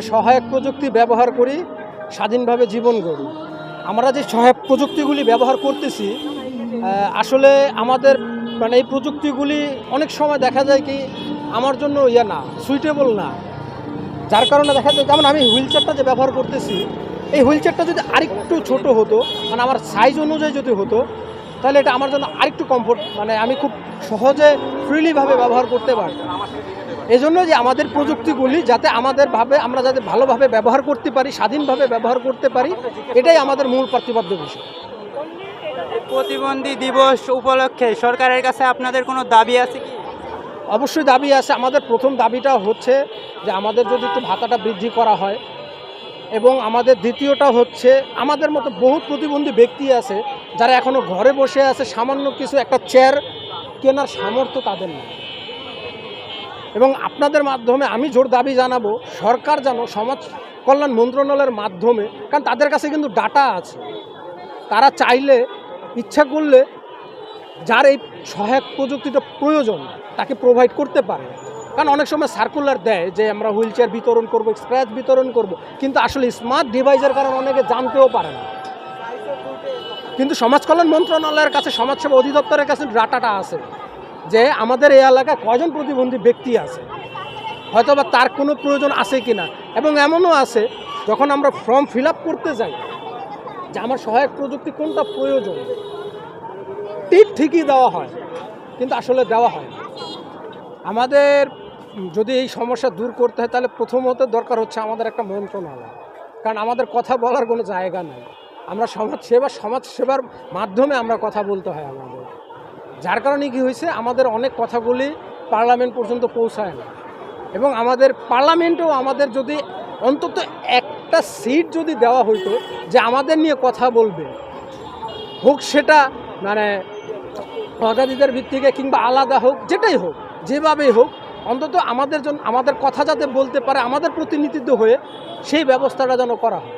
সহায়ক প্রযুক্তি ব্যবহার করি, স্বাধীনভাবে জীবন গড়ি। আমরা যে সহায়ক প্রযুক্তিগুলি ব্যবহার করতেছি আসলে আমাদের এই প্রযুক্তিগুলি অনেক সময় দেখা যায় কি আমার জন্য না, সুইটেবল না। যার কারণে দেখা যায় যেমন আমি হুইলচেয়ারটা যে ব্যবহার করতেছি, এই হুইলচেয়ারটা যদি আরেকটু ছোট হতো, আমার সাইজ অনুযায়ী যদি হতো, তাহলে এটা আমার জন্য আরেকটু কমফোর্ট, আমি খুব সহজে ফ্রিলিভাবে ব্যবহার করতে পারতাম। এই জন্য যে আমাদের প্রযুক্তিগুলি যাতে আমরা যাতে ভালোভাবে ব্যবহার করতে পারি, স্বাধীনভাবে ব্যবহার করতে পারি, এটাই আমাদের মূল প্রতিপাদ্য বিষয়। প্রতিবন্ধী দিবস উপলক্ষে সরকারের কাছে আপনাদের কোনো দাবি আছে কি? অবশ্যই দাবি আছে। আমাদের প্রথম দাবিটা হচ্ছে যে আমাদের যদি একটু ভাতাটা বৃদ্ধি করা হয়, এবং আমাদের দ্বিতীয়টা হচ্ছে আমাদের মতো বহুত প্রতিবন্ধী ব্যক্তি আছে যারা এখনও ঘরে বসে আছে, সামান্য কিছু একটা চেয়ার কেনার সামর্থ্য তাদের নেই। এবং আপনাদের মাধ্যমে আমি জোর দাবি জানাবো সরকার যেন সমাজ কল্যাণ মন্ত্রণালয়ের মাধ্যমে, কারণ তাদের কাছে কিন্তু ডাটা আছে, তারা চাইলে ইচ্ছা করলে যার এই সহায়ক প্রযুক্তিটা প্রয়োজন তাকে প্রোভাইড করতে পারে। কারণ অনেক সময় সার্কুলার দেয় যে আমরা হুইল চেয়ার বিতরণ করব, স্ক্র্যাচ বিতরণ করব, কিন্তু আসলে স্মার্ট ডিভাইসের কারণে অনেকে জানতেও পারে না। কিন্তু সমাজ কল্যাণ মন্ত্রণালয়ের কাছে, সমাজসেবা অধিদপ্তরের কাছে ডাটাটা আছে যে আমাদের এই এলাকায় কয়জন প্রতিবন্ধী ব্যক্তি আছে, হয়তোবা তার কোনো প্রয়োজন আছে কিনা। এবং এমনও আছে যখন আমরা ফর্ম ফিল আপ করতে যাই যে আমার সহায়ক প্রযুক্তি কোনটা প্রয়োজন, টিপ ঠিকই দেওয়া হয় কিন্তু আসলে দেওয়া হয় না। আমাদের যদি এই সমস্যা দূর করতে হয় তাহলে প্রথমত দরকার হচ্ছে আমাদের একটা মন্ত্রণালয়, কারণ আমাদের কথা বলার কোনো জায়গা নেই। আমরা সমাজসেবার মাধ্যমে আমরা কথা বলতে হয় আমাদের। যার কারণে কি হয়েছে, আমাদের অনেক কথাগুলি পার্লামেন্ট পর্যন্ত পৌঁছায় না। এবং আমাদের পার্লামেন্টেও আমাদের যদি অন্তত একটা সিট যদি দেওয়া হইতো যে আমাদের নিয়ে কথা বলবে, হোক সেটা অগাধীদের ভিত্তিকে কিংবা আলাদা হোক, যেটাই হোক, যেভাবেই হোক, অন্তত আমাদের কথা যাতে বলতে পারে আমাদের প্রতিনিধিত্ব হয়ে, সেই ব্যবস্থাটা যেন করা হয়।